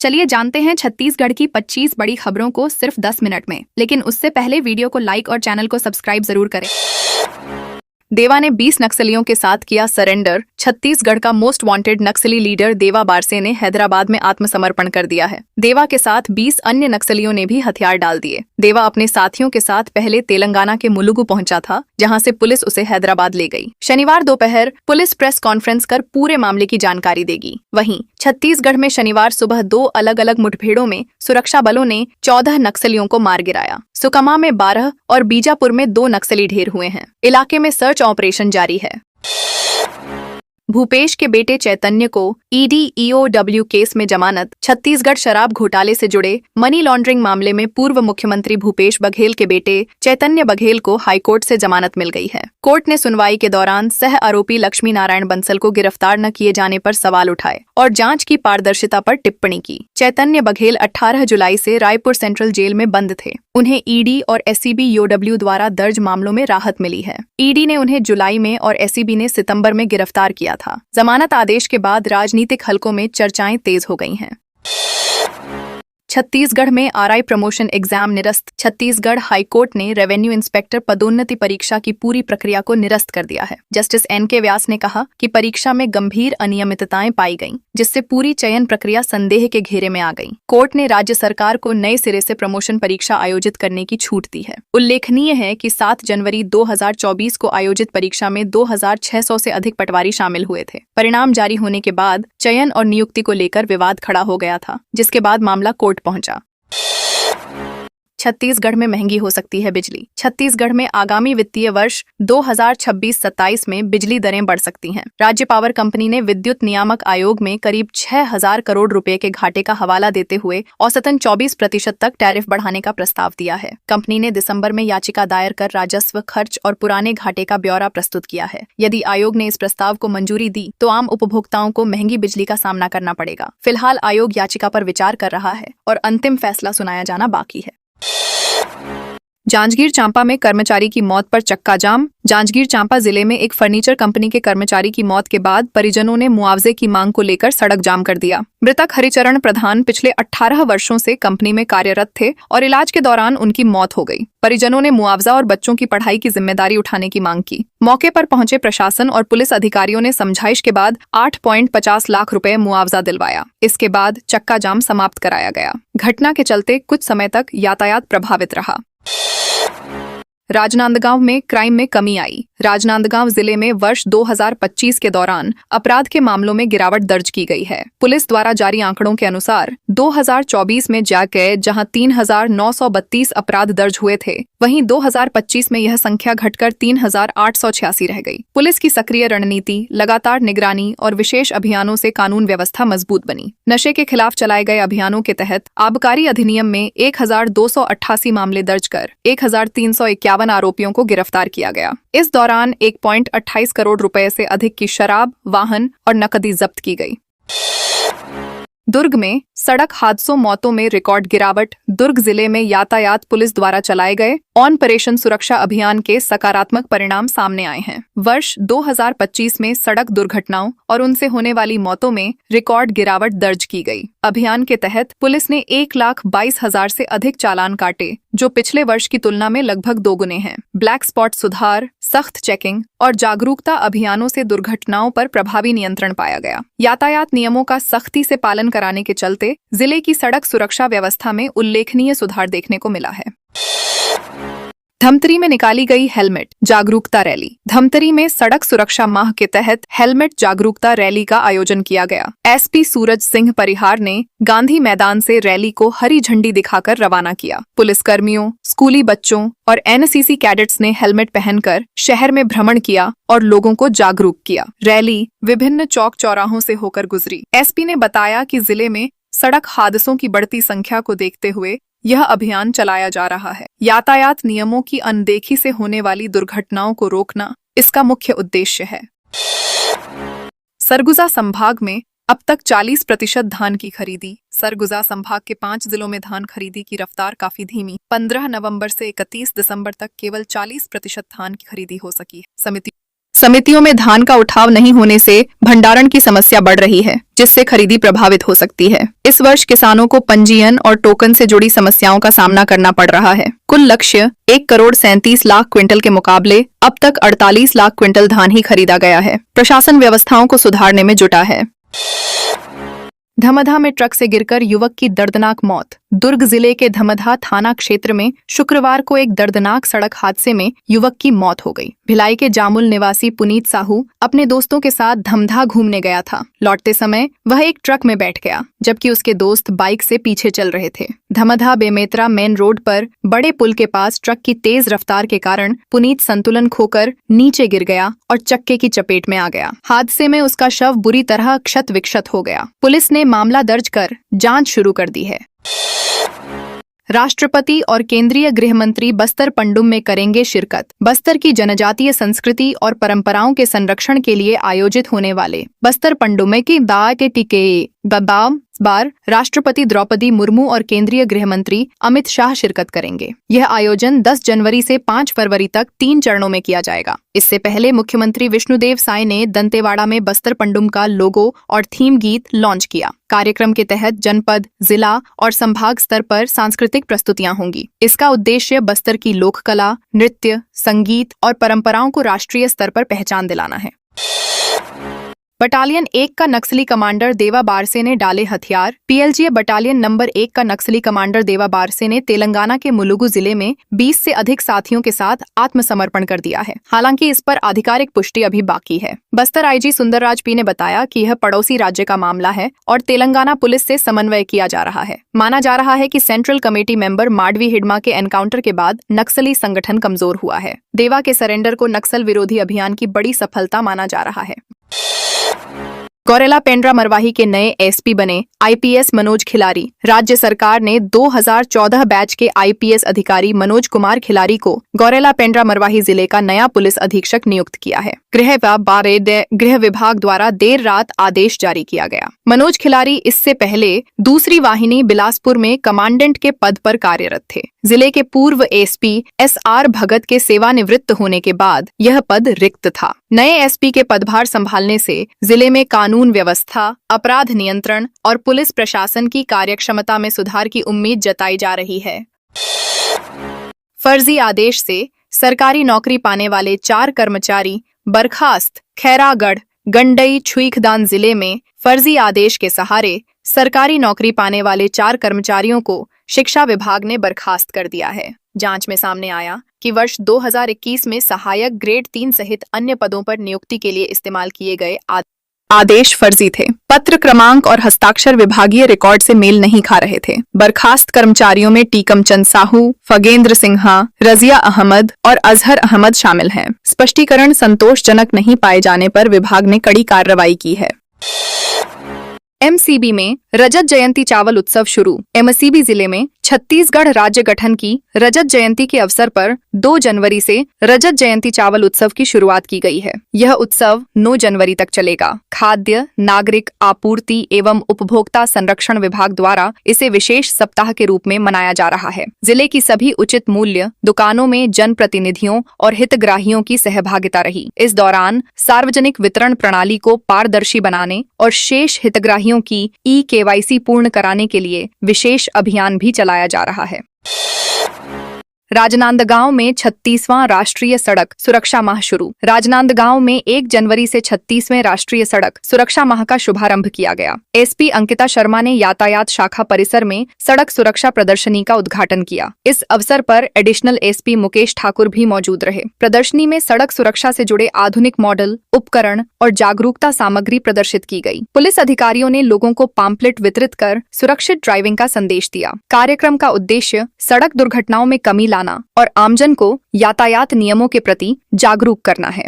चलिए जानते हैं छत्तीसगढ़ की 25 बड़ी खबरों को सिर्फ 10 मिनट में। लेकिन उससे पहले वीडियो को लाइक और चैनल को सब्सक्राइब जरूर करें। देवा ने 20 नक्सलियों के साथ किया सरेंडर। छत्तीसगढ़ का मोस्ट वांटेड नक्सली लीडर देवा बारसे ने हैदराबाद में आत्मसमर्पण कर दिया है। देवा के साथ 20 अन्य नक्सलियों ने भी हथियार डाल दिए। देवा अपने साथियों के साथ पहले तेलंगाना के मुलुगु पहुंचा था, जहां से पुलिस उसे हैदराबाद ले गई। शनिवार दोपहर पुलिस प्रेस कॉन्फ्रेंस कर पूरे मामले की जानकारी देगी। वहीं छत्तीसगढ़ में शनिवार सुबह 2 अलग अलग मुठभेड़ों में सुरक्षा बलों ने 14 नक्सलियों को मार गिराया। सुकमा में 12 और बीजापुर में 2 नक्सली ढेर हुए हैं। इलाके में सर्च ऑपरेशन जारी है। भूपेश के बेटे चैतन्य को ईडी ईओडब्ल्यू केस में जमानत। छत्तीसगढ़ शराब घोटाले से जुड़े मनी लॉन्ड्रिंग मामले में पूर्व मुख्यमंत्री भूपेश बघेल के बेटे चैतन्य बघेल को हाईकोर्ट से जमानत मिल गई है। कोर्ट ने सुनवाई के दौरान सह आरोपी लक्ष्मी नारायण बंसल को गिरफ्तार न किए जाने पर सवाल उठाए और जांच की पारदर्शिता पर टिप्पणी की। चैतन्य बघेल 18 जुलाई से रायपुर सेंट्रल जेल में बंद थे। उन्हें ईडी और एसईबी ईओडब्ल्यू द्वारा दर्ज मामलों में राहत मिली है। ईडी ने उन्हें जुलाई में और एसईबी ने सितंबर में गिरफ्तार किया था। जमानत आदेश के बाद राजनीतिक हलकों में चर्चाएं तेज हो गई हैं। छत्तीसगढ़ में आरआई प्रमोशन एग्जाम निरस्त। छत्तीसगढ़ हाईकोर्ट ने रेवेन्यू इंस्पेक्टर पदोन्नति परीक्षा की पूरी प्रक्रिया को निरस्त कर दिया है। जस्टिस एनके व्यास ने कहा कि परीक्षा में गंभीर अनियमितताएं पाई गईं, जिससे पूरी चयन प्रक्रिया संदेह के घेरे में आ गई। कोर्ट ने राज्य सरकार को नए सिरे से प्रमोशन परीक्षा आयोजित करने की छूट दी है। उल्लेखनीय है कि 7 जनवरी 2024 को आयोजित परीक्षा में 2600 से अधिक पटवारी शामिल हुए थे। परिणाम जारी होने के बाद चयन और नियुक्ति को लेकर विवाद खड़ा हो गया था, जिसके बाद मामला कोर्ट पहुंचा। छत्तीसगढ़ में महंगी हो सकती है बिजली। छत्तीसगढ़ में आगामी वित्तीय वर्ष 2026-27 में बिजली दरें बढ़ सकती हैं। राज्य पावर कंपनी ने विद्युत नियामक आयोग में करीब 6,000 करोड़ रुपए के घाटे का हवाला देते हुए औसतन 24% तक टैरिफ बढ़ाने का प्रस्ताव दिया है। कंपनी ने दिसंबर में याचिका दायर कर राजस्व, खर्च और पुराने घाटे का ब्यौरा प्रस्तुत किया है। यदि आयोग ने इस प्रस्ताव को मंजूरी दी तो आम उपभोक्ताओं को महंगी बिजली का सामना करना पड़ेगा। फिलहाल आयोग याचिका पर विचार कर रहा है और अंतिम फैसला सुनाया जाना बाकी है। जांजगीर चांपा में कर्मचारी की मौत पर चक्का जाम। जांजगीर चांपा जिले में एक फर्नीचर कंपनी के कर्मचारी की मौत के बाद परिजनों ने मुआवजे की मांग को लेकर सड़क जाम कर दिया। मृतक हरिचरण प्रधान पिछले 18 वर्षों से कंपनी में कार्यरत थे और इलाज के दौरान उनकी मौत हो गई। परिजनों ने मुआवजा और बच्चों की पढ़ाई की जिम्मेदारी उठाने की मांग की। मौके पर पहुंचे प्रशासन और पुलिस अधिकारियों ने समझाइश के बाद 8.50 लाख रुपए मुआवजा दिलवाया। इसके बाद चक्का जाम समाप्त कराया गया। घटना के चलते कुछ समय तक यातायात प्रभावित रहा। राजनांदगांव में क्राइम में कमी आई। राजनांदगांव जिले में वर्ष 2025 के दौरान अपराध के मामलों में गिरावट दर्ज की गई है। पुलिस द्वारा जारी आंकड़ों के अनुसार 2024 में जहां 3,932 अपराध दर्ज हुए थे, वहीं 2025 में यह संख्या घटकर 3,886 रह गई। पुलिस की सक्रिय रणनीति, लगातार निगरानी और विशेष अभियानों से कानून व्यवस्था मजबूत बनी। नशे के खिलाफ चलाए गए अभियानों के तहत आबकारी अधिनियम में 1,288 मामले दर्ज कर 1,351 आरोपियों को गिरफ्तार किया गया। इस दौरान 1.28 करोड़ रुपए से अधिक की शराब, वाहन और नकदी जब्त की गई। दुर्ग में सड़क हादसों मौतों में रिकॉर्ड गिरावट। दुर्ग जिले में यातायात पुलिस द्वारा चलाए गए ऑपरेशन सुरक्षा अभियान के सकारात्मक परिणाम सामने आए हैं। वर्ष 2025 में सड़क दुर्घटनाओं और उनसे होने वाली मौतों में रिकॉर्ड गिरावट दर्ज की गई। अभियान के तहत पुलिस ने 1,22,000 से अधिक चालान काटे, जो पिछले वर्ष की तुलना में लगभग दोगुने हैं। ब्लैक स्पॉट सुधार, सख्त चेकिंग और जागरूकता अभियानों से दुर्घटनाओं पर प्रभावी नियंत्रण पाया गया। यातायात नियमों का सख्ती से पालन कराने के चलते जिले की सड़क सुरक्षा व्यवस्था में उल्लेखनीय सुधार देखने को मिला है। धमतरी में निकाली गई हेलमेट जागरूकता रैली। धमतरी में सड़क सुरक्षा माह के तहत हेलमेट जागरूकता रैली का आयोजन किया गया। एसपी सूरज सिंह परिहार ने गांधी मैदान से रैली को हरी झंडी दिखाकर रवाना किया। पुलिसकर्मियों, स्कूली बच्चों और एनसीसी कैडेट्स ने हेलमेट पहनकर शहर में भ्रमण किया और लोगों को जागरूक किया। रैली विभिन्न चौक चौराहों से होकर गुजरी। एसपी ने बताया कि जिले में सड़क हादसों की बढ़ती संख्या को देखते हुए यह अभियान चलाया जा रहा है। यातायात नियमों की अनदेखी से होने वाली दुर्घटनाओं को रोकना इसका मुख्य उद्देश्य है। सरगुजा संभाग में अब तक 40% धान की खरीदी। सरगुजा संभाग के 5 जिलों में धान खरीदी की रफ्तार काफी धीमी। 15 नवंबर से 31 दिसंबर तक केवल 40% धान की खरीदी हो सकी है। समिति समितियों में धान का उठाव नहीं होने से भंडारण की समस्या बढ़ रही है, जिससे खरीदी प्रभावित हो सकती है। इस वर्ष किसानों को पंजीयन और टोकन से जुड़ी समस्याओं का सामना करना पड़ रहा है। कुल लक्ष्य 1,37,00,000 क्विंटल के मुकाबले अब तक 48 लाख क्विंटल धान ही खरीदा गया है। प्रशासन व्यवस्थाओं को सुधारने में जुटा है। धमधा में ट्रक से गिरकर युवक की दर्दनाक मौत। दुर्ग जिले के धमधा थाना क्षेत्र में शुक्रवार को एक दर्दनाक सड़क हादसे में युवक की मौत हो गई। भिलाई के जामुल निवासी पुनीत साहू अपने दोस्तों के साथ धमधा घूमने गया था। लौटते समय वह एक ट्रक में बैठ गया, जबकि उसके दोस्त बाइक से पीछे चल रहे थे। धमधा बेमेतरा मेन रोड पर बड़े पुल के पास ट्रक की तेज रफ्तार के कारण पुनीत संतुलन खोकर नीचे गिर गया और चक्के की चपेट में आ गया। हादसे में उसका शव बुरी तरह क्षत विक्षत हो गया। पुलिस ने मामला दर्ज कर जांच शुरू कर दी है। राष्ट्रपति और केंद्रीय गृह मंत्री बस्तर पंडुम में करेंगे शिरकत। बस्तर की जनजातीय संस्कृति और परंपराओं के संरक्षण के लिए आयोजित होने वाले बस्तर पंडुम की दाए के टीके बार राष्ट्रपति द्रौपदी मुर्मू और केंद्रीय गृह मंत्री अमित शाह शिरकत करेंगे। यह आयोजन 10 जनवरी से 5 फरवरी तक 3 चरणों में किया जाएगा। इससे पहले मुख्यमंत्री विष्णुदेव साय ने दंतेवाड़ा में बस्तर पंडुम का लोगो और थीम गीत लॉन्च किया। कार्यक्रम के तहत जनपद, जिला और संभाग स्तर पर सांस्कृतिक प्रस्तुतियां होंगी। इसका उद्देश्य बस्तर की लोक कला, नृत्य, संगीत और परंपराओं को राष्ट्रीय स्तर पर पहचान दिलाना है। बटालियन 1 का नक्सली कमांडर देवा बारसे ने डाले हथियार। पीएलजीए बटालियन नंबर 1 का नक्सली कमांडर देवा बारसे ने तेलंगाना के मुलुगु जिले में 20 से अधिक साथियों के साथ आत्मसमर्पण कर दिया है। हालांकि इस पर आधिकारिक पुष्टि अभी बाकी है। बस्तर आईजी सुंदरराज पी ने बताया कि यह पड़ोसी राज्य का मामला है और तेलंगाना पुलिस से समन्वय किया जा रहा है। माना जा रहा है कि central committee member Madvi Hidma के एनकाउंटर के बाद नक्सली संगठन कमजोर हुआ है। देवा के सरेंडर को नक्सल विरोधी अभियान की बड़ी सफलता माना जा रहा है। गौरेला पेंड्रा मरवाही के नए एसपी बने आईपीएस मनोज खिलारी। राज्य सरकार ने 2014 बैच के आईपीएस अधिकारी मनोज कुमार खिलारी को गौरेला पेंड्रा मरवाही जिले का नया पुलिस अधीक्षक नियुक्त किया है। गृह विभाग द्वारा देर रात आदेश जारी किया गया। मनोज खिलारी इससे पहले दूसरी वाहिनी बिलासपुर में कमांडेंट के पद पर कार्यरत थे। जिले के पूर्व एसपी एसआर भगत के सेवानिवृत्त होने के बाद यह पद रिक्त था। नए एसपी के पदभार संभालने से जिले में कानून व्यवस्था, अपराध नियंत्रण और पुलिस प्रशासन की कार्यक्षमता में सुधार की उम्मीद जताई जा रही है। फर्जी आदेश से सरकारी नौकरी पाने वाले 4 कर्मचारी बर्खास्त। खैरागढ़, गंडई, छुईखदान जिले में फर्जी आदेश के सहारे सरकारी नौकरी पाने वाले 4 कर्मचारियों को शिक्षा विभाग ने बर्खास्त कर दिया है। जांच में सामने आया कि वर्ष 2021 में सहायक ग्रेड 3 सहित अन्य पदों पर नियुक्ति के लिए इस्तेमाल किए गए आदेश फर्जी थे। पत्र क्रमांक और हस्ताक्षर विभागीय रिकॉर्ड से मेल नहीं खा रहे थे। बर्खास्त कर्मचारियों में टीकम चंद साहू, फगेंद्र सिन्हा, रजिया अहमद और अजहर अहमद शामिल हैं। स्पष्टीकरण संतोषजनक नहीं पाए जाने पर विभाग ने कड़ी कार्रवाई की है। एमसीबी में रजत जयंती चावल उत्सव शुरू। एमसीबी जिले में छत्तीसगढ़ राज्य गठन की रजत जयंती के अवसर पर 2 जनवरी से रजत जयंती चावल उत्सव की शुरुआत की गई है। यह उत्सव 9 जनवरी तक चलेगा। खाद्य, नागरिक आपूर्ति एवं उपभोक्ता संरक्षण विभाग द्वारा इसे विशेष सप्ताह के रूप में मनाया जा रहा है। जिले की सभी उचित मूल्य दुकानों में जनप्रतिनिधियों और हितग्राहियों की सहभागिता रही। इस दौरान सार्वजनिक वितरण प्रणाली को पारदर्शी बनाने और शेष हितग्राहियों की ई-केवाईसी पूर्ण कराने के लिए विशेष अभियान भी चलाया जा रहा है। राजनांदगांव में 36वां राष्ट्रीय सड़क सुरक्षा माह शुरू। राजनांदगांव में 1 जनवरी से 36वें राष्ट्रीय सड़क सुरक्षा माह का शुभारंभ किया गया। एसपी अंकिता शर्मा ने यातायात शाखा परिसर में सड़क सुरक्षा प्रदर्शनी का उद्घाटन किया। इस अवसर पर एडिशनल एसपी मुकेश ठाकुर भी मौजूद रहे। प्रदर्शनी में सड़क सुरक्षा से जुड़े आधुनिक मॉडल, उपकरण और जागरूकता सामग्री प्रदर्शित की गई। पुलिस अधिकारियों ने लोगों को पाम्पलेट वितरित कर सुरक्षित ड्राइविंग का संदेश दिया। कार्यक्रम का उद्देश्य सड़क दुर्घटनाओं में कमी लाना और आमजन को यातायात नियमों के प्रति जागरूक करना है।